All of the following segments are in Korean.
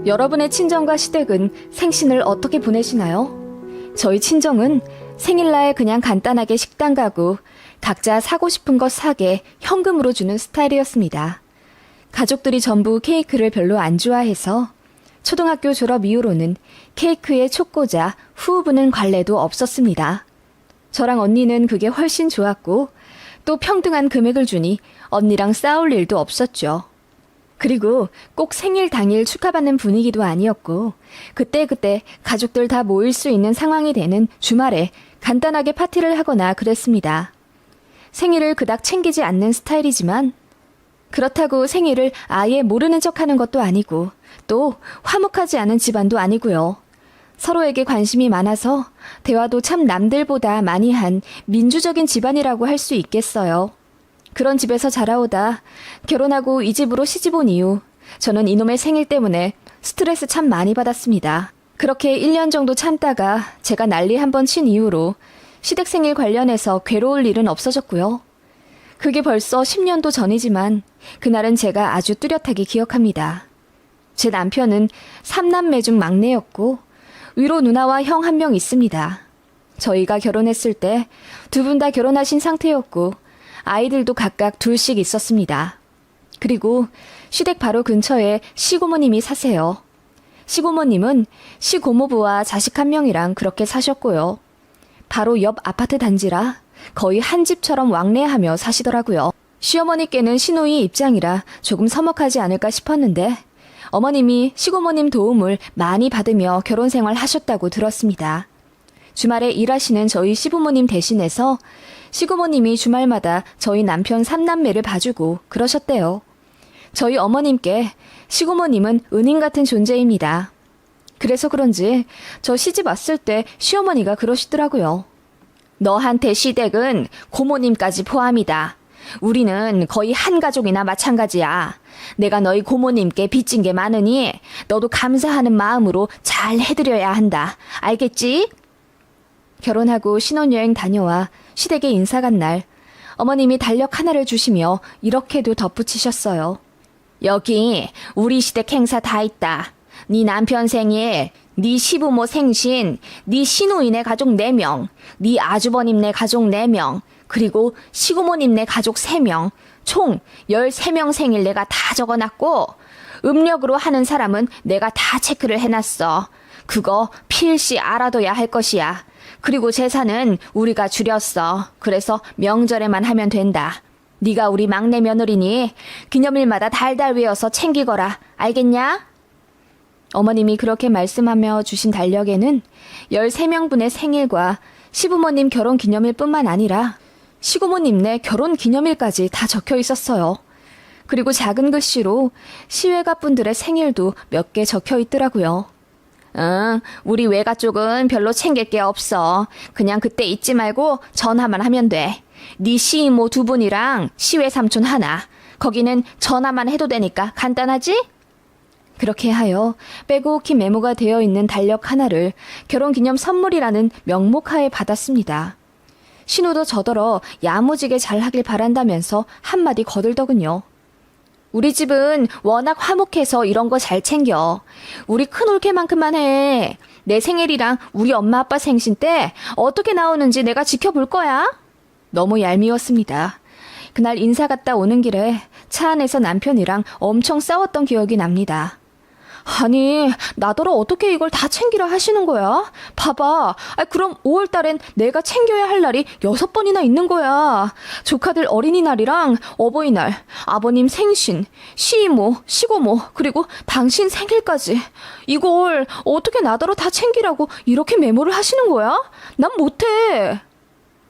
여러분의 친정과 시댁은 생신을 어떻게 보내시나요? 저희 친정은 생일날 그냥 간단하게 식당 가고 각자 사고 싶은 것 사게 현금으로 주는 스타일이었습니다. 가족들이 전부 케이크를 별로 안 좋아해서 초등학교 졸업 이후로는 케이크에 촉 꽂아 후 부는 관례도 없었습니다. 저랑 언니는 그게 훨씬 좋았고 또 평등한 금액을 주니 언니랑 싸울 일도 없었죠. 그리고 꼭 생일 당일 축하받는 분위기도 아니었고 그때그때 가족들 다 모일 수 있는 상황이 되는 주말에 간단하게 파티를 하거나 그랬습니다. 생일을 그닥 챙기지 않는 스타일이지만 그렇다고 생일을 아예 모르는 척하는 것도 아니고 또 화목하지 않은 집안도 아니고요. 서로에게 관심이 많아서 대화도 참 남들보다 많이 한 민주적인 집안이라고 할 수 있겠어요. 그런 집에서 자라오다 결혼하고 이 집으로 시집 온 이후 저는 이놈의 생일 때문에 스트레스 참 많이 받았습니다. 그렇게 1년 정도 참다가 제가 난리 한번 친 이후로 시댁 생일 관련해서 괴로울 일은 없어졌고요. 그게 벌써 10년도 전이지만 그날은 제가 아주 뚜렷하게 기억합니다. 제 남편은 3남매 중 막내였고 위로 누나와 형 한 명 있습니다. 저희가 결혼했을 때 두 분 다 결혼하신 상태였고 아이들도 각각 둘씩 있었습니다. 그리고 시댁 바로 근처에 시고모님이 사세요. 시고모님은 시고모부와 자식 한 명이랑 그렇게 사셨고요. 바로 옆 아파트 단지라 거의 한 집처럼 왕래하며 사시더라고요. 시어머니께는 시누이 입장이라 조금 서먹하지 않을까 싶었는데 어머님이 시고모님 도움을 많이 받으며 결혼 생활 하셨다고 들었습니다. 주말에 일하시는 저희 시부모님 대신해서 시고모님이 주말마다 저희 남편 3남매를 봐주고 그러셨대요. 저희 어머님께 시고모님은 은인 같은 존재입니다. 그래서 그런지 저 시집 왔을 때 시어머니가 그러시더라고요. 너한테 시댁은 고모님까지 포함이다. 우리는 거의 한 가족이나 마찬가지야. 내가 너희 고모님께 빚진 게 많으니 너도 감사하는 마음으로 잘 해드려야 한다. 알겠지? 결혼하고 신혼여행 다녀와 시댁에 인사 간 날 어머님이 달력 하나를 주시며 이렇게도 덧붙이셨어요. 여기 우리 시댁 행사 다 있다. 네 남편 생일, 네 시부모 생신, 네 시누이네 가족 4명, 네 아주버님네 가족 4명, 그리고 시고모님네 가족 3명, 총 13명 생일 내가 다 적어놨고 음력으로 하는 사람은 내가 다 체크를 해놨어. 그거 필시 알아둬야 할 것이야. 그리고 제사는 우리가 줄였어. 그래서 명절에만 하면 된다. 네가 우리 막내 며느리니 기념일마다 달달 외워서 챙기거라. 알겠냐? 어머님이 그렇게 말씀하며 주신 달력에는 13명분의 생일과 시부모님 결혼 기념일뿐만 아니라 시고모님네 결혼 기념일까지 다 적혀 있었어요. 그리고 작은 글씨로 시외가 분들의 생일도 몇 개 적혀 있더라고요. 응, 우리 외가 쪽은 별로 챙길 게 없어. 그냥 그때 잊지 말고 전화만 하면 돼. 네 시이모 2분이랑 시외 삼촌 하나. 거기는 전화만 해도 되니까 간단하지? 그렇게 하여 빼곡히 메모가 되어 있는 달력 하나를 결혼기념 선물이라는 명목하에 받았습니다. 신우도 저더러 야무지게 잘하길 바란다면서 한마디 거들더군요. 우리 집은 워낙 화목해서 이런 거 잘 챙겨. 우리 큰 올케만큼만 해. 내 생일이랑 우리 엄마 아빠 생신 때 어떻게 나오는지 내가 지켜볼 거야. 너무 얄미웠습니다. 그날 인사 갔다 오는 길에 차 안에서 남편이랑 엄청 싸웠던 기억이 납니다. 아니, 나더러 어떻게 이걸 다 챙기라 하시는 거야? 봐봐. 그럼 5월 달엔 내가 챙겨야 할 날이 6번이나 있는 거야. 조카들 어린이날이랑 어버이날, 아버님 생신, 시이모, 시고모, 그리고 당신 생일까지. 이걸 어떻게 나더러 다 챙기라고 이렇게 메모를 하시는 거야? 난 못해.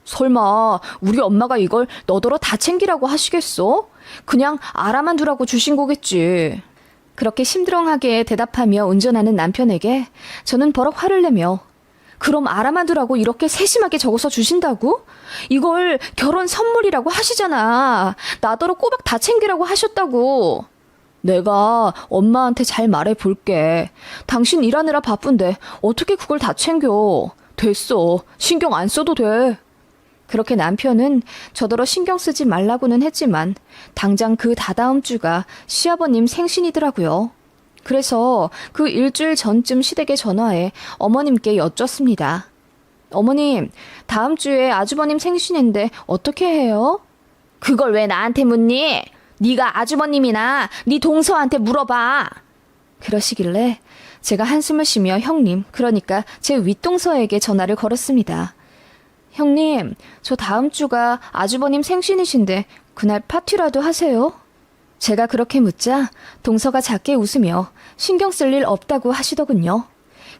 설마 우리 엄마가 이걸 너더러 다 챙기라고 하시겠어? 그냥 알아만 두라고 주신 거겠지. 그렇게 심드렁하게 대답하며 운전하는 남편에게 저는 버럭 화를 내며 그럼 알아만 두라고 이렇게 세심하게 적어서 주신다고? 이걸 결혼 선물이라고 하시잖아. 나더러 꼬박 다 챙기라고 하셨다고. 내가 엄마한테 잘 말해볼게. 당신 일하느라 바쁜데 어떻게 그걸 다 챙겨. 됐어. 신경 안 써도 돼. 그렇게 남편은 저더러 신경 쓰지 말라고는 했지만 당장 그 다다음 주가 시아버님 생신이더라고요. 그래서 그 일주일 전쯤 시댁에 전화해 어머님께 여쭙습니다. 어머님, 다음 주에 아주버님 생신인데 어떻게 해요? 그걸 왜 나한테 묻니? 네가 아주버님이나 네 동서한테 물어봐. 그러시길래 제가 한숨을 쉬며 형님, 그러니까 제 윗동서에게 전화를 걸었습니다. 형님, 저 다음 주가 아주버님 생신이신데 그날 파티라도 하세요? 제가 그렇게 묻자 동서가 작게 웃으며 신경 쓸 일 없다고 하시더군요.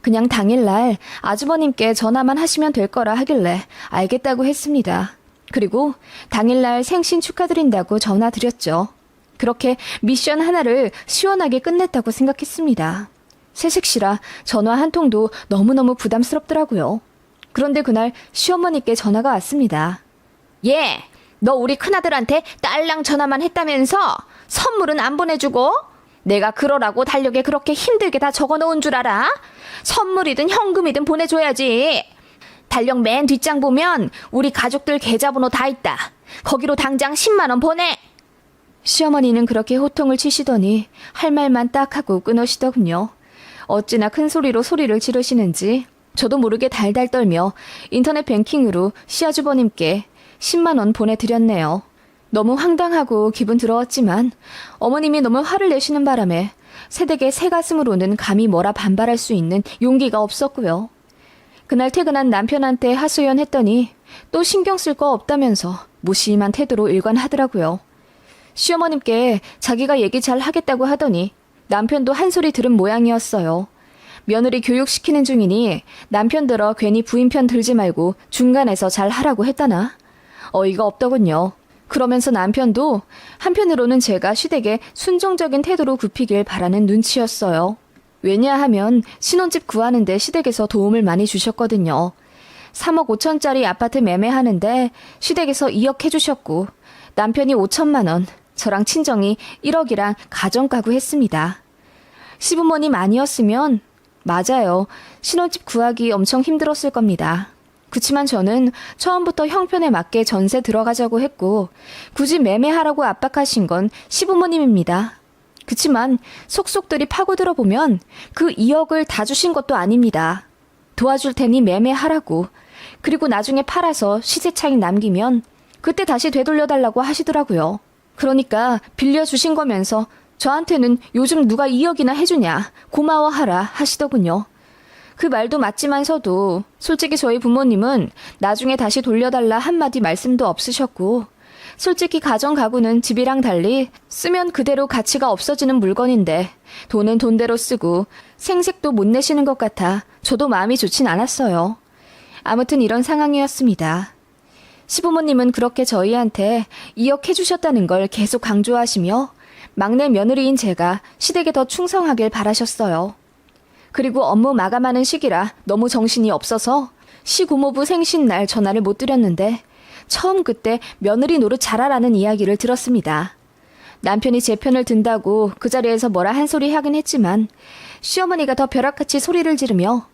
그냥 당일날 아주버님께 전화만 하시면 될 거라 하길래 알겠다고 했습니다. 그리고 당일날 생신 축하드린다고 전화 드렸죠. 그렇게 미션 하나를 시원하게 끝냈다고 생각했습니다. 새색시라 전화 한 통도 너무너무 부담스럽더라고요. 그런데 그날 시어머니께 전화가 왔습니다. 예, 너 우리 큰아들한테 딸랑 전화만 했다면서 선물은 안 보내주고? 내가 그러라고 달력에 그렇게 힘들게 다 적어놓은 줄 알아? 선물이든 현금이든 보내줘야지. 달력 맨 뒷장 보면 우리 가족들 계좌번호 다 있다. 거기로 당장 10만 원 보내. 시어머니는 그렇게 호통을 치시더니 할 말만 딱 하고 끊으시더군요. 어찌나 큰 소리로 소리를 지르시는지 저도 모르게 달달 떨며 인터넷 뱅킹으로 시아주버님께 10만 원 보내드렸네요. 너무 황당하고 기분 더러웠지만 어머님이 너무 화를 내시는 바람에 새댁의 새 가슴으로는 감히 뭐라 반발할 수 있는 용기가 없었고요. 그날 퇴근한 남편한테 하소연했더니 또 신경 쓸 거 없다면서 무심한 태도로 일관하더라고요. 시어머님께 자기가 얘기 잘 하겠다고 하더니 남편도 한 소리 들은 모양이었어요. 며느리 교육시키는 중이니 남편들어 괜히 부인 편 들지 말고 중간에서 잘 하라고 했다나? 어이가 없더군요. 그러면서 남편도 한편으로는 제가 시댁에 순종적인 태도로 굽히길 바라는 눈치였어요. 왜냐하면 신혼집 구하는데 시댁에서 도움을 많이 주셨거든요. 3억 5천짜리 아파트 매매하는데 시댁에서 2억 해주셨고 남편이 5천만 원, 저랑 친정이 1억이랑 가정가구 했습니다. 시부모님 아니었으면 맞아요. 신혼집 구하기 엄청 힘들었을 겁니다. 그치만 저는 처음부터 형편에 맞게 전세 들어가자고 했고 굳이 매매하라고 압박하신 건 시부모님입니다. 그치만 속속들이 파고들어 보면 그 2억을 다 주신 것도 아닙니다. 도와줄 테니 매매하라고. 그리고 나중에 팔아서 시세 차익 남기면 그때 다시 되돌려달라고 하시더라고요. 그러니까 빌려주신 거면서 저한테는 요즘 누가 2억이나 해주냐 고마워하라 하시더군요. 그 말도 맞지만서도 솔직히 저희 부모님은 나중에 다시 돌려달라 한마디 말씀도 없으셨고 솔직히 가정 가구는 집이랑 달리 쓰면 그대로 가치가 없어지는 물건인데 돈은 돈대로 쓰고 생색도 못 내시는 것 같아 저도 마음이 좋진 않았어요. 아무튼 이런 상황이었습니다. 시부모님은 그렇게 저희한테 2억 해주셨다는 걸 계속 강조하시며 막내 며느리인 제가 시댁에 더 충성하길 바라셨어요. 그리고 업무 마감하는 시기라 너무 정신이 없어서 시고모부 생신날 전화를 못 드렸는데 처음 그때 며느리 노릇 잘하라는 이야기를 들었습니다. 남편이 제 편을 든다고 그 자리에서 뭐라 한 소리 하긴 했지만 시어머니가 더 벼락같이 소리를 지르며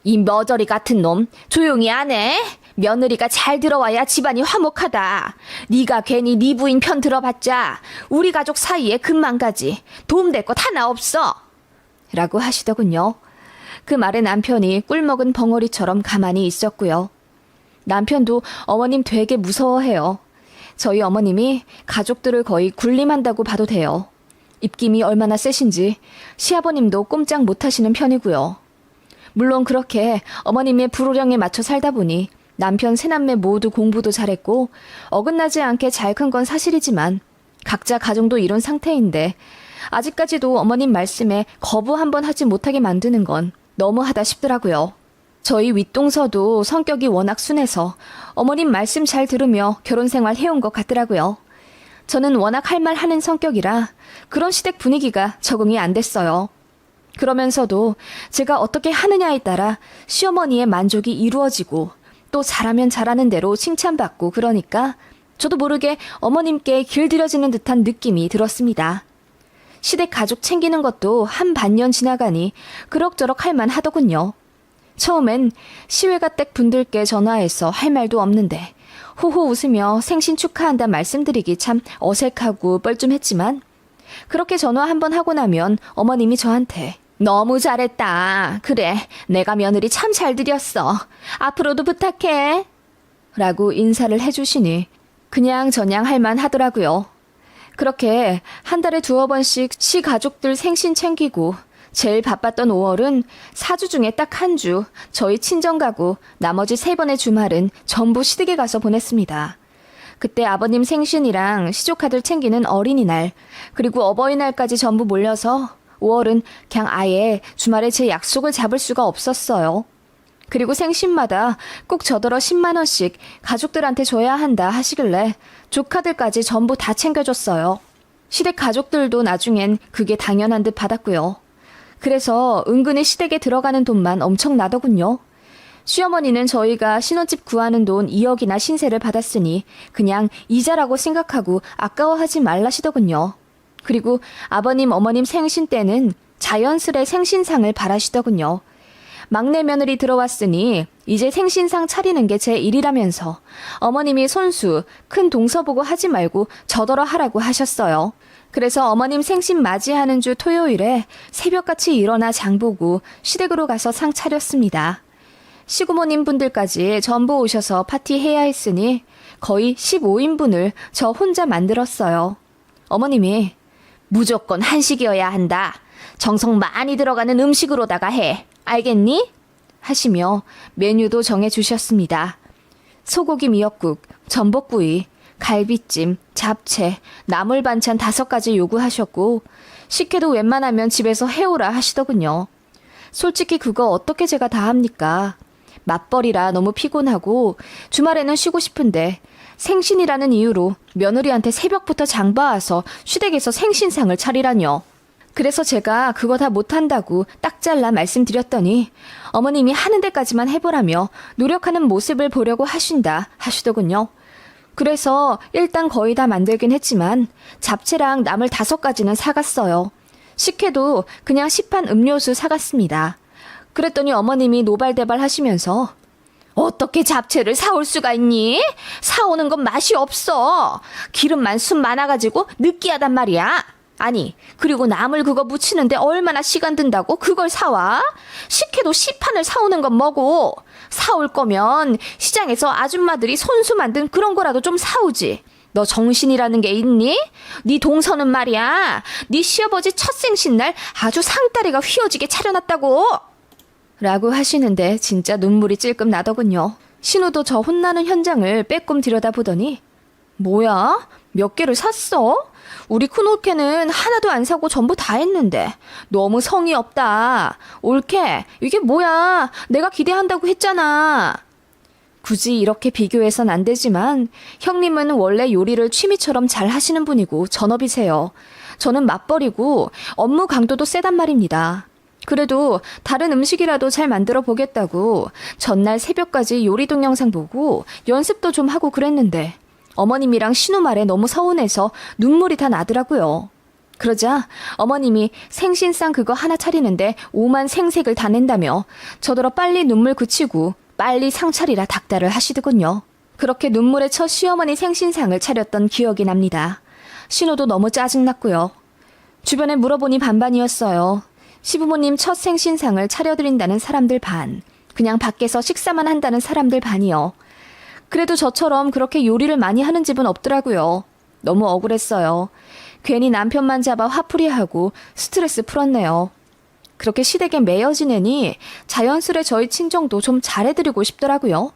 이 머저리 같은 놈 조용히 안 해? 며느리가 잘 들어와야 집안이 화목하다. 네가 괜히 네 부인 편 들어봤자 우리 가족 사이에 금방 가지. 도움될 것 하나 없어. 라고 하시더군요. 그 말에 남편이 꿀먹은 벙어리처럼 가만히 있었고요. 남편도 어머님 되게 무서워해요. 저희 어머님이 가족들을 거의 군림한다고 봐도 돼요. 입김이 얼마나 세신지 시아버님도 꼼짝 못하시는 편이고요. 물론 그렇게 어머님의 불호령에 맞춰 살다 보니 남편 세남매 모두 공부도 잘했고 어긋나지 않게 잘 큰 건 사실이지만 각자 가정도 이런 상태인데 아직까지도 어머님 말씀에 거부 한번 하지 못하게 만드는 건 너무하다 싶더라고요. 저희 윗동서도 성격이 워낙 순해서 어머님 말씀 잘 들으며 결혼 생활 해온 것 같더라고요. 저는 워낙 할 말 하는 성격이라 그런 시댁 분위기가 적응이 안 됐어요. 그러면서도 제가 어떻게 하느냐에 따라 시어머니의 만족이 이루어지고 또 잘하면 잘하는 대로 칭찬받고 그러니까 저도 모르게 어머님께 길들여지는 듯한 느낌이 들었습니다. 시댁 가족 챙기는 것도 한 반년 지나가니 그럭저럭 할만 하더군요. 처음엔 시외가댁 분들께 전화해서 할 말도 없는데 호호 웃으며 생신 축하한다 말씀드리기 참 어색하고 뻘쭘했지만 그렇게 전화 한 번 하고 나면 어머님이 저한테 너무 잘했다. 그래, 내가 며느리 참 잘 들였어. 앞으로도 부탁해. 라고 인사를 해주시니 그냥 저냥 할만 하더라고요. 그렇게 한 달에 2-3번씩 시가족들 생신 챙기고 제일 바빴던 5월은 4주 중에 딱 한 주 저희 친정 가고 나머지 3번의 주말은 전부 시댁에 가서 보냈습니다. 그때 아버님 생신이랑 시조카들 챙기는 어린이날 그리고 어버이날까지 전부 몰려서 5월은 그냥 아예 주말에 제 약속을 잡을 수가 없었어요. 그리고 생신마다 꼭 저더러 10만 원씩 가족들한테 줘야 한다 하시길래 조카들까지 전부 다 챙겨줬어요. 시댁 가족들도 나중엔 그게 당연한 듯 받았고요. 그래서 은근히 시댁에 들어가는 돈만 엄청 나더군요. 시어머니는 저희가 신혼집 구하는 돈 2억이나 신세를 받았으니 그냥 이자라고 생각하고 아까워하지 말라시더군요. 그리고 아버님, 어머님 생신 때는 자연스레 생신상을 바라시더군요. 막내 며느리 들어왔으니 이제 생신상 차리는 게 제 일이라면서 어머님이 손수, 큰 동서 보고 하지 말고 저더러 하라고 하셨어요. 그래서 어머님 생신 맞이하는 주 토요일에 새벽같이 일어나 장보고 시댁으로 가서 상 차렸습니다. 시구모님 분들까지 전부 오셔서 파티해야 했으니 거의 15인분을 저 혼자 만들었어요. 어머님이 무조건 한식이어야 한다. 정성 많이 들어가는 음식으로다가 해. 알겠니? 하시며 메뉴도 정해주셨습니다. 소고기 미역국, 전복구이, 갈비찜, 잡채, 나물 반찬 5가지 요구하셨고 식혜도 웬만하면 집에서 해오라 하시더군요. 솔직히 그거 어떻게 제가 다 합니까? 맞벌이라 너무 피곤하고 주말에는 쉬고 싶은데 생신이라는 이유로 며느리한테 새벽부터 장봐와서 시댁에서 생신상을 차리라뇨. 그래서 제가 그거 다 못한다고 딱 잘라 말씀드렸더니 어머님이 하는 데까지만 해보라며 노력하는 모습을 보려고 하신다 하시더군요. 그래서 일단 거의 다 만들긴 했지만 잡채랑 나물 5가지는 사갔어요. 식혜도 그냥 시판 음료수 사갔습니다. 그랬더니 어머님이 노발대발 하시면서 어떻게 잡채를 사올 수가 있니? 사오는 건 맛이 없어. 기름만 숨 많아가지고 느끼하단 말이야. 아니, 그리고 나물 그거 무치는데 얼마나 시간 든다고 그걸 사와? 식혜도 시판을 사오는 건 뭐고? 사올 거면 시장에서 아줌마들이 손수 만든 그런 거라도 좀 사오지. 너 정신이라는 게 있니? 네 동서는 말이야. 네 시아버지 첫 생신날 아주 상다리가 휘어지게 차려놨다고. 라고 하시는데 진짜 눈물이 찔끔 나더군요. 신우도 저 혼나는 현장을 빼꼼 들여다보더니 뭐야? 몇 개를 샀어? 우리 큰올케는 하나도 안 사고 전부 다 했는데 너무 성의 없다. 올케, 이게 뭐야? 내가 기대한다고 했잖아. 굳이 이렇게 비교해선 안 되지만 형님은 원래 요리를 취미처럼 잘 하시는 분이고 전업이세요. 저는 맞벌이고 업무 강도도 세단 말입니다. 그래도 다른 음식이라도 잘 만들어 보겠다고 전날 새벽까지 요리 동영상 보고 연습도 좀 하고 그랬는데 어머님이랑 신우 말에 너무 서운해서 눈물이 다 나더라고요. 그러자 어머님이 생신상 그거 하나 차리는데 5만 생색을 다 낸다며 저더러 빨리 눈물 그치고 빨리 상 차리라 닥달을 하시더군요. 그렇게 눈물에 쳐 시어머니 생신상을 차렸던 기억이 납니다. 신우도 너무 짜증났고요. 주변에 물어보니 반반이었어요. 시부모님 첫 생신상을 차려드린다는 사람들 반, 그냥 밖에서 식사만 한다는 사람들 반이요. 그래도 저처럼 그렇게 요리를 많이 하는 집은 없더라고요. 너무 억울했어요. 괜히 남편만 잡아 화풀이하고 스트레스 풀었네요. 그렇게 시댁에 매여 지내니 자연스레 저희 친정도 좀 잘해드리고 싶더라고요.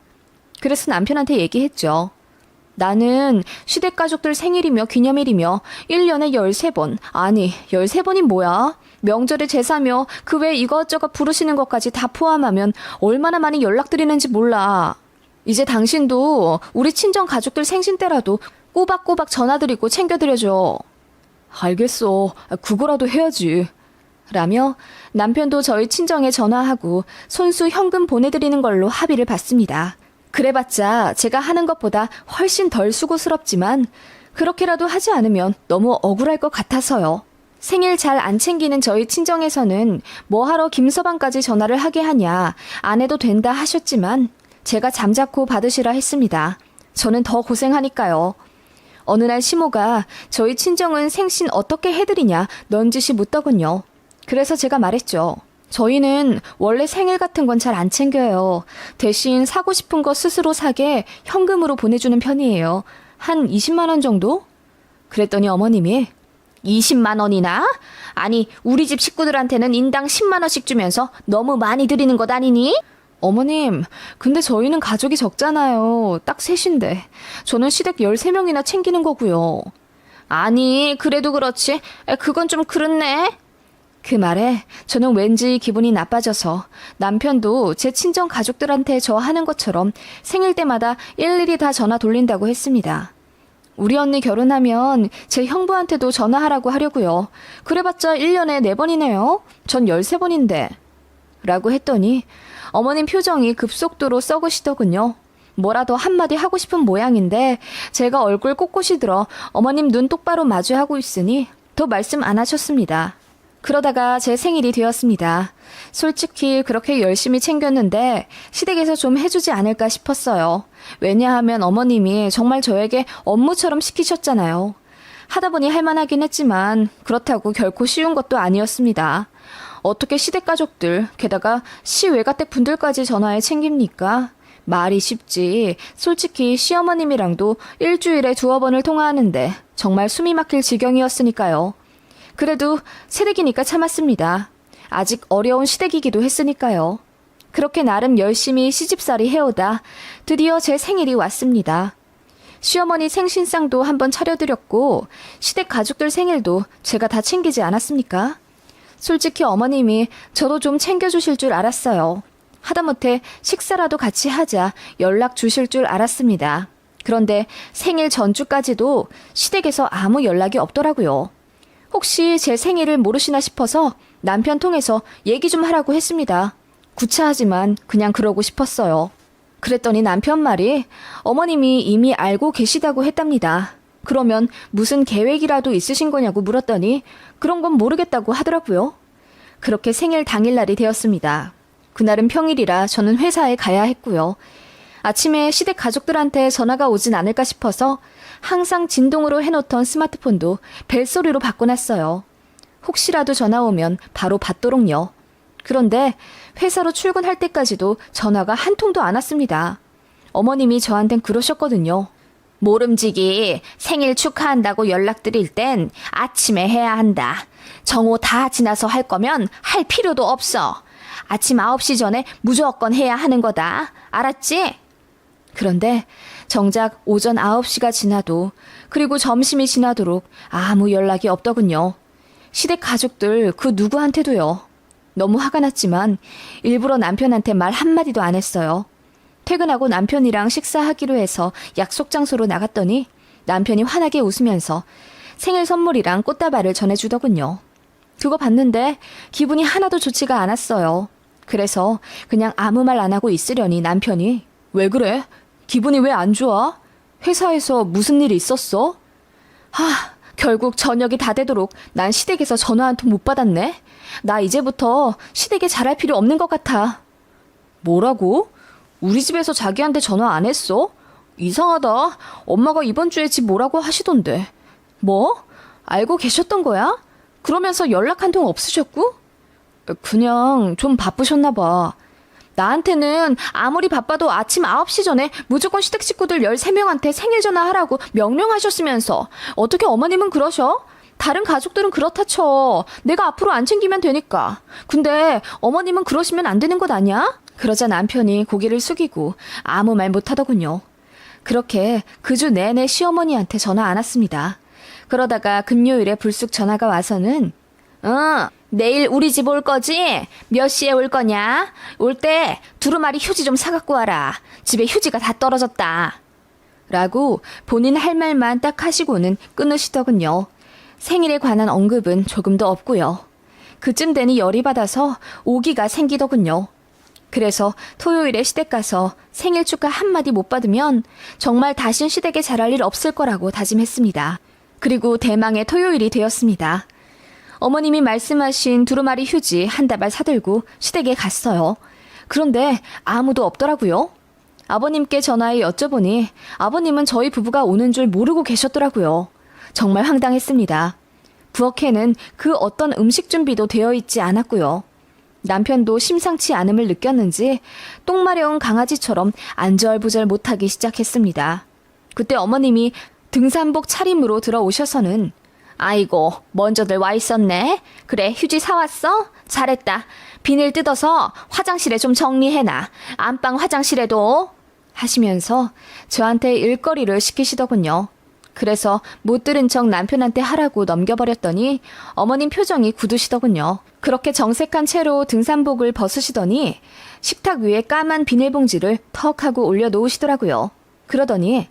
그래서 남편한테 얘기했죠. 나는 시댁 가족들 생일이며 기념일이며 1년에 13번, 아니 13번이 뭐야? 명절에 제사며 그 외 이것저것 부르시는 것까지 다 포함하면 얼마나 많이 연락드리는지 몰라. 이제 당신도 우리 친정 가족들 생신 때라도 꼬박꼬박 전화드리고 챙겨드려줘. 알겠어. 그거라도 해야지. 라며 남편도 저희 친정에 전화하고 손수 현금 보내드리는 걸로 합의를 봤습니다. 그래봤자 제가 하는 것보다 훨씬 덜 수고스럽지만 그렇게라도 하지 않으면 너무 억울할 것 같아서요. 생일 잘 안 챙기는 저희 친정에서는 뭐하러 김서방까지 전화를 하게 하냐, 안 해도 된다 하셨지만 제가 잠자코 받으시라 했습니다. 저는 더 고생하니까요. 어느 날 시모가 저희 친정은 생신 어떻게 해드리냐 넌지시 묻더군요. 그래서 제가 말했죠. 저희는 원래 생일 같은 건 잘 안 챙겨요. 대신 사고 싶은 거 스스로 사게 현금으로 보내주는 편이에요. 한 20만 원 정도? 그랬더니 어머님이 20만 원이나? 아니 우리 집 식구들한테는 인당 10만 원씩 주면서 너무 많이 드리는 것 아니니? 어머님, 근데 저희는 가족이 적잖아요. 딱 셋인데. 저는 시댁 13명이나 챙기는 거고요. 아니, 그래도 그렇지. 그건 좀 그렇네. 그 말에 저는 왠지 기분이 나빠져서 남편도 제 친정 가족들한테 저 하는 것처럼 생일 때마다 일일이 다 전화 돌린다고 했습니다. 우리 언니 결혼하면 제 형부한테도 전화하라고 하려고요. 그래봤자 1년에 4번이네요. 전 13번인데. 라고 했더니 어머님 표정이 급속도로 썩으시더군요. 뭐라도 한마디 하고 싶은 모양인데 제가 얼굴 꼿꼿이 들어 어머님 눈 똑바로 마주하고 있으니 더 말씀 안 하셨습니다. 그러다가 제 생일이 되었습니다. 솔직히 그렇게 열심히 챙겼는데 시댁에서 좀 해주지 않을까 싶었어요. 왜냐하면 어머님이 정말 저에게 업무처럼 시키셨잖아요. 하다 보니 할만하긴 했지만 그렇다고 결코 쉬운 것도 아니었습니다. 어떻게 시댁 가족들, 게다가 시 외가댁 분들까지 전화해 챙깁니까? 말이 쉽지. 솔직히 시어머님이랑도 일주일에 2번을 통화하는데 정말 숨이 막힐 지경이었으니까요. 그래도 새댁이니까 참았습니다. 아직 어려운 시댁이기도 했으니까요. 그렇게 나름 열심히 시집살이 해오다 드디어 제 생일이 왔습니다. 시어머니 생신상도 한번 차려드렸고 시댁 가족들 생일도 제가 다 챙기지 않았습니까? 솔직히 어머님이 저도 좀 챙겨주실 줄 알았어요. 하다못해 식사라도 같이 하자 연락 주실 줄 알았습니다. 그런데 생일 전주까지도 시댁에서 아무 연락이 없더라고요. 혹시 제 생일을 모르시나 싶어서 남편 통해서 얘기 좀 하라고 했습니다. 구차하지만 그냥 그러고 싶었어요. 그랬더니 남편 말이 어머님이 이미 알고 계시다고 했답니다. 그러면 무슨 계획이라도 있으신 거냐고 물었더니 그런 건 모르겠다고 하더라고요. 그렇게 생일 당일날이 되었습니다. 그날은 평일이라 저는 회사에 가야 했고요. 아침에 시댁 가족들한테 전화가 오진 않을까 싶어서 항상 진동으로 해놓던 스마트폰도 벨소리로 바꿔놨어요. 혹시라도 전화 오면 바로 받도록요. 그런데 회사로 출근할 때까지도 전화가 한 통도 안 왔습니다. 어머님이 저한텐 그러셨거든요. 모름지기 생일 축하한다고 연락드릴 땐 아침에 해야 한다. 정오 다 지나서 할 거면 할 필요도 없어. 아침 9시 전에 무조건 해야 하는 거다. 알았지? 그런데 정작 오전 9시가 지나도 그리고 점심이 지나도록 아무 연락이 없더군요. 시댁 가족들 그 누구한테도요. 너무 화가 났지만 일부러 남편한테 말 한마디도 안 했어요. 퇴근하고 남편이랑 식사하기로 해서 약속 장소로 나갔더니 남편이 환하게 웃으면서 생일 선물이랑 꽃다발을 전해주더군요. 그거 봤는데 기분이 하나도 좋지가 않았어요. 그래서 그냥 아무 말 안 하고 있으려니 남편이 왜 그래? 기분이 왜 안 좋아? 회사에서 무슨 일이 있었어? 결국 저녁이 다 되도록 난 시댁에서 전화 한 통 못 받았네. 나 이제부터 시댁에 잘할 필요 없는 것 같아. 뭐라고? 우리 집에서 자기한테 전화 안 했어? 이상하다. 엄마가 이번 주에 집 오라고 하시던데. 뭐? 알고 계셨던 거야? 그러면서 연락 한 통 없으셨고? 그냥 좀 바쁘셨나 봐. 나한테는 아무리 바빠도 아침 9시 전에 무조건 시댁 식구들 13명한테 생일 전화하라고 명령하셨으면서 어떻게 어머님은 그러셔? 다른 가족들은 그렇다 쳐. 내가 앞으로 안 챙기면 되니까. 근데 어머님은 그러시면 안 되는 것 아니야? 그러자 남편이 고개를 숙이고 아무 말 못하더군요. 그렇게 그 주 내내 시어머니한테 전화 안 왔습니다. 그러다가 금요일에 불쑥 전화가 와서는 내일 우리 집 올 거지? 몇 시에 올 거냐? 올 때 두루마리 휴지 좀 사갖고 와라. 집에 휴지가 다 떨어졌다. 라고 본인 할 말만 딱 하시고는 끊으시더군요. 생일에 관한 언급은 조금도 없고요. 그쯤 되니 열이 받아서 오기가 생기더군요. 그래서 토요일에 시댁 가서 생일 축하 한마디 못 받으면 정말 다신 시댁에 잘할 일 없을 거라고 다짐했습니다. 그리고 대망의 토요일이 되었습니다. 어머님이 말씀하신 두루마리 휴지 한 다발 사들고 시댁에 갔어요. 그런데 아무도 없더라고요. 아버님께 전화해 여쭤보니 아버님은 저희 부부가 오는 줄 모르고 계셨더라고요. 정말 황당했습니다. 부엌에는 그 어떤 음식 준비도 되어 있지 않았고요. 남편도 심상치 않음을 느꼈는지 똥 마려운 강아지처럼 안절부절 못하기 시작했습니다. 그때 어머님이 등산복 차림으로 들어오셔서는 아이고, 먼저들 와 있었네. 그래, 휴지 사왔어? 잘했다. 비닐 뜯어서 화장실에 좀 정리해놔. 안방 화장실에도 하시면서 저한테 일거리를 시키시더군요. 그래서 못 들은 척 남편한테 하라고 넘겨버렸더니 어머님 표정이 굳으시더군요. 그렇게 정색한 채로 등산복을 벗으시더니 식탁 위에 까만 비닐봉지를 턱 하고 올려놓으시더라고요. 그러더니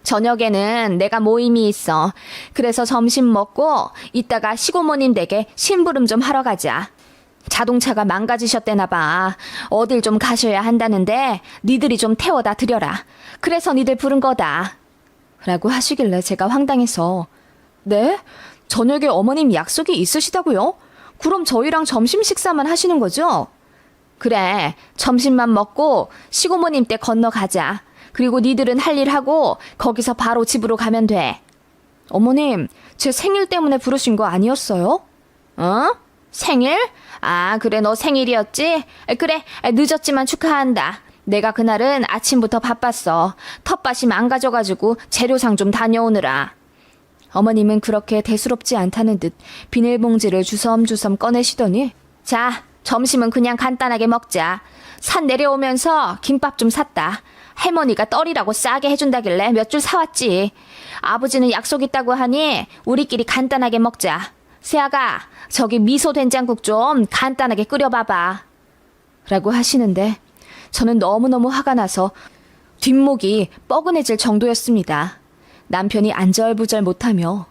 저녁에는 내가 모임이 있어. 그래서 점심 먹고 이따가 시고모님 댁에 심부름 좀 하러 가자. 자동차가 망가지셨대나 봐. 어딜 좀 가셔야 한다는데 니들이 좀 태워다 드려라. 그래서 니들 부른 거다. 라고 하시길래 제가 황당해서 네? 저녁에 어머님 약속이 있으시다고요? 그럼 저희랑 점심 식사만 하시는 거죠? 그래, 점심만 먹고 시고모님 댁 건너가자. 그리고 니들은 할 일 하고 거기서 바로 집으로 가면 돼. 어머님, 제 생일 때문에 부르신 거 아니었어요? 어? 생일? 아, 그래, 너 생일이었지? 그래, 늦었지만 축하한다. 내가 그날은 아침부터 바빴어. 텃밭이 망가져가지고 재료상 좀 다녀오느라. 어머님은 그렇게 대수롭지 않다는 듯 비닐봉지를 주섬주섬 꺼내시더니 자, 점심은 그냥 간단하게 먹자. 산 내려오면서 김밥 좀 샀다. 할머니가 떨이라고 싸게 해준다길래 몇 줄 사왔지. 아버지는 약속 있다고 하니 우리끼리 간단하게 먹자. 세아가 저기 미소 된장국 좀 간단하게 끓여봐봐. 라고 하시는데 저는 너무너무 화가 나서 뒷목이 뻐근해질 정도였습니다. 남편이 안절부절 못하며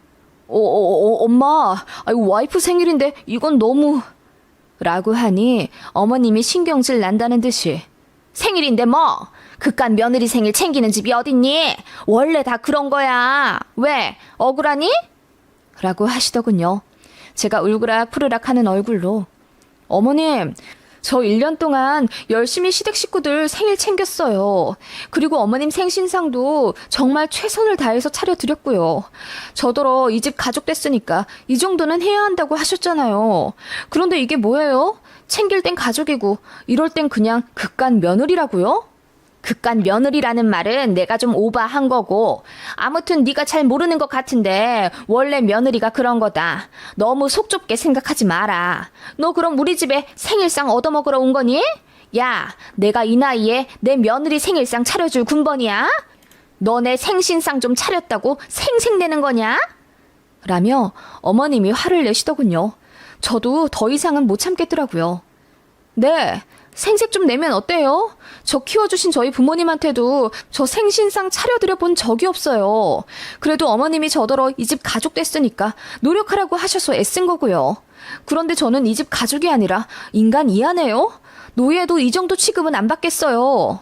엄마, 와이프 생일인데 이건 너무... 라고 하니 어머님이 신경질 난다는 듯이 생일인데 뭐 그깟 며느리 생일 챙기는 집이 어딨니? 원래 다 그런 거야. 왜? 억울하니? 라고 하시더군요. 제가 울그락 푸르락 하는 얼굴로 어머님, 저 1년 동안 열심히 시댁 식구들 생일 챙겼어요. 그리고 어머님 생신상도 정말 최선을 다해서 차려드렸고요. 저더러 이 집 가족 됐으니까 이 정도는 해야 한다고 하셨잖아요. 그런데 이게 뭐예요? 챙길 땐 가족이고 이럴 땐 그냥 그깟 며느리라고요? 그깟 며느리라는 말은 내가 좀 오바한 거고 아무튼 네가 잘 모르는 것 같은데 원래 며느리가 그런 거다. 너무 속 좁게 생각하지 마라. 너 그럼 우리 집에 생일상 얻어먹으러 온 거니? 야, 내가 이 나이에 내 며느리 생일상 차려줄 군번이야? 너네 생신상 좀 차렸다고 생색내는 거냐? 라며 어머님이 화를 내시더군요. 저도 더 이상은 못 참겠더라고요. 네, 생색 좀 내면 어때요? 저 키워주신 저희 부모님한테도 저 생신상 차려드려 본 적이 없어요. 그래도 어머님이 저더러 이 집 가족 됐으니까 노력하라고 하셔서 애쓴 거고요. 그런데 저는 이 집 가족이 아니라 인간 이하네요? 노예도 이 정도 취급은 안 받겠어요.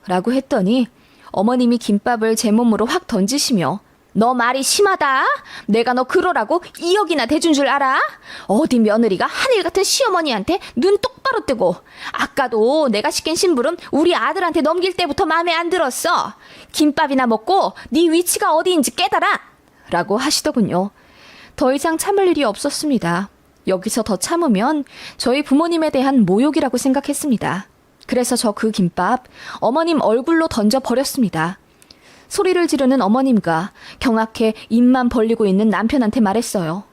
라고 했더니 어머님이 김밥을 제 몸으로 확 던지시며 너 말이 심하다. 내가 너 그러라고 2억이나 대준 줄 알아? 어디 며느리가 하늘 같은 시어머니한테 눈 똑바로 뜨고 아까도 내가 시킨 심부름 우리 아들한테 넘길 때부터 마음에 안 들었어. 김밥이나 먹고 네 위치가 어디인지 깨달아. 라고 하시더군요. 더 이상 참을 일이 없었습니다. 여기서 더 참으면 저희 부모님에 대한 모욕이라고 생각했습니다. 그래서 저 그 김밥 어머님 얼굴로 던져버렸습니다. 소리를 지르는 어머님과 경악해 입만 벌리고 있는 남편한테 말했어요.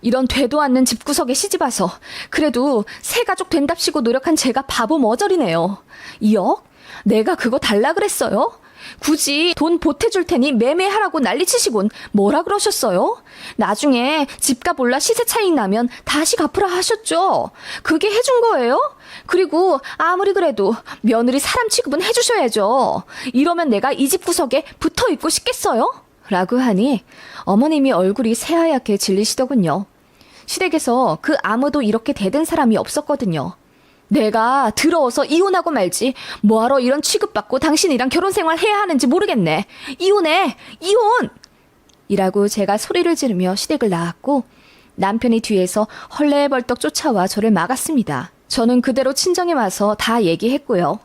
이런 되도 않는 집구석에 시집와서 그래도 새 가족 된답시고 노력한 제가 바보 머저리네요. 2억? 내가 그거 달라 그랬어요? 굳이 돈 보태줄 테니 매매하라고 난리치시곤 뭐라 그러셨어요? 나중에 집값 올라 시세 차익 나면 다시 갚으라 하셨죠? 그게 해준 거예요? 그리고 아무리 그래도 며느리 사람 취급은 해주셔야죠. 이러면 내가 이 집 구석에 붙어 있고 싶겠어요? 라고 하니 어머님이 얼굴이 새하얗게 질리시더군요. 시댁에서 그 아무도 이렇게 대든 사람이 없었거든요. 내가 더러워서 이혼하고 말지 뭐하러 이런 취급받고 당신이랑 결혼생활 해야 하는지 모르겠네. 이혼해! 이혼! 이라고 제가 소리를 지르며 시댁을 나왔고 남편이 뒤에서 헐레벌떡 쫓아와 저를 막았습니다. 저는 그대로 친정에 와서 다 얘기했고요.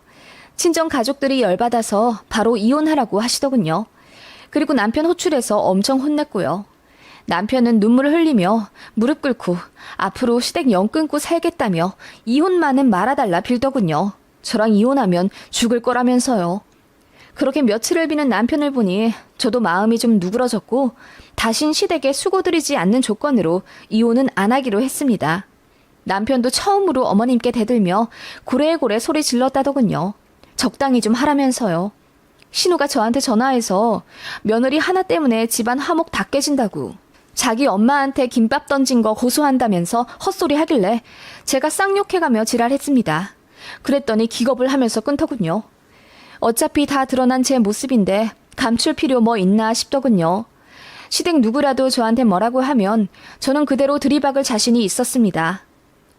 친정 가족들이 열받아서 바로 이혼하라고 하시더군요. 그리고 남편 호출해서 엄청 혼냈고요. 남편은 눈물을 흘리며 무릎 꿇고 앞으로 시댁 영 끊고 살겠다며 이혼만은 말아달라 빌더군요. 저랑 이혼하면 죽을 거라면서요. 그렇게 며칠을 비는 남편을 보니 저도 마음이 좀 누그러졌고 다신 시댁에 수고드리지 않는 조건으로 이혼은 안 하기로 했습니다. 남편도 처음으로 어머님께 대들며 고래고래 소리 질렀다더군요. 적당히 좀 하라면서요. 신우가 저한테 전화해서 며느리 하나 때문에 집안 화목 다 깨진다고 자기 엄마한테 김밥 던진 거 고소한다면서 헛소리 하길래 제가 쌍욕해가며 지랄했습니다. 그랬더니 기겁을 하면서 끊더군요. 어차피 다 드러난 제 모습인데 감출 필요 뭐 있나 싶더군요. 시댁 누구라도 저한테 뭐라고 하면 저는 그대로 들이박을 자신이 있었습니다.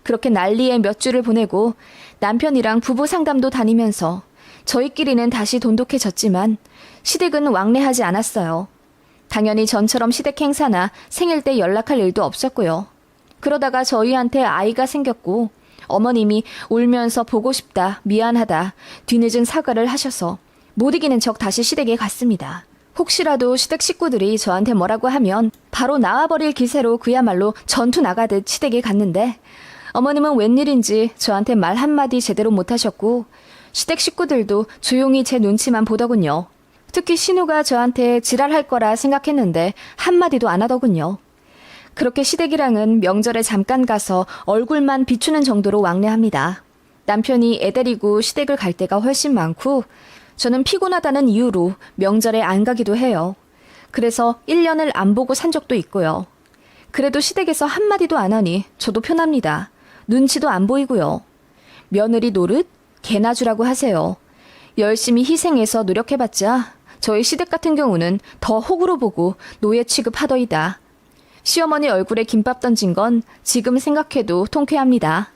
그렇게 난리에 몇 주를 보내고 남편이랑 부부 상담도 다니면서 저희끼리는 다시 돈독해졌지만 시댁은 왕래하지 않았어요. 당연히 전처럼 시댁 행사나 생일 때 연락할 일도 없었고요. 그러다가 저희한테 아이가 생겼고 어머님이 울면서 보고 싶다, 미안하다, 뒤늦은 사과를 하셔서 못 이기는 척 다시 시댁에 갔습니다. 혹시라도 시댁 식구들이 저한테 뭐라고 하면 바로 나와버릴 기세로 그야말로 전투 나가듯 시댁에 갔는데 어머님은 웬일인지 저한테 말 한마디 제대로 못하셨고 시댁 식구들도 조용히 제 눈치만 보더군요. 특히 신우가 저한테 지랄할 거라 생각했는데 한마디도 안 하더군요. 그렇게 시댁이랑은 명절에 잠깐 가서 얼굴만 비추는 정도로 왕래합니다. 남편이 애 데리고 시댁을 갈 때가 훨씬 많고 저는 피곤하다는 이유로 명절에 안 가기도 해요. 그래서 1년을 안 보고 산 적도 있고요. 그래도 시댁에서 한마디도 안 하니 저도 편합니다. 눈치도 안 보이고요. 며느리 노릇? 개나 주라고 하세요. 열심히 희생해서 노력해봤자 저희 시댁 같은 경우는 더 호구로 보고 노예 취급하더이다. 시어머니 얼굴에 김밥 던진 건 지금 생각해도 통쾌합니다.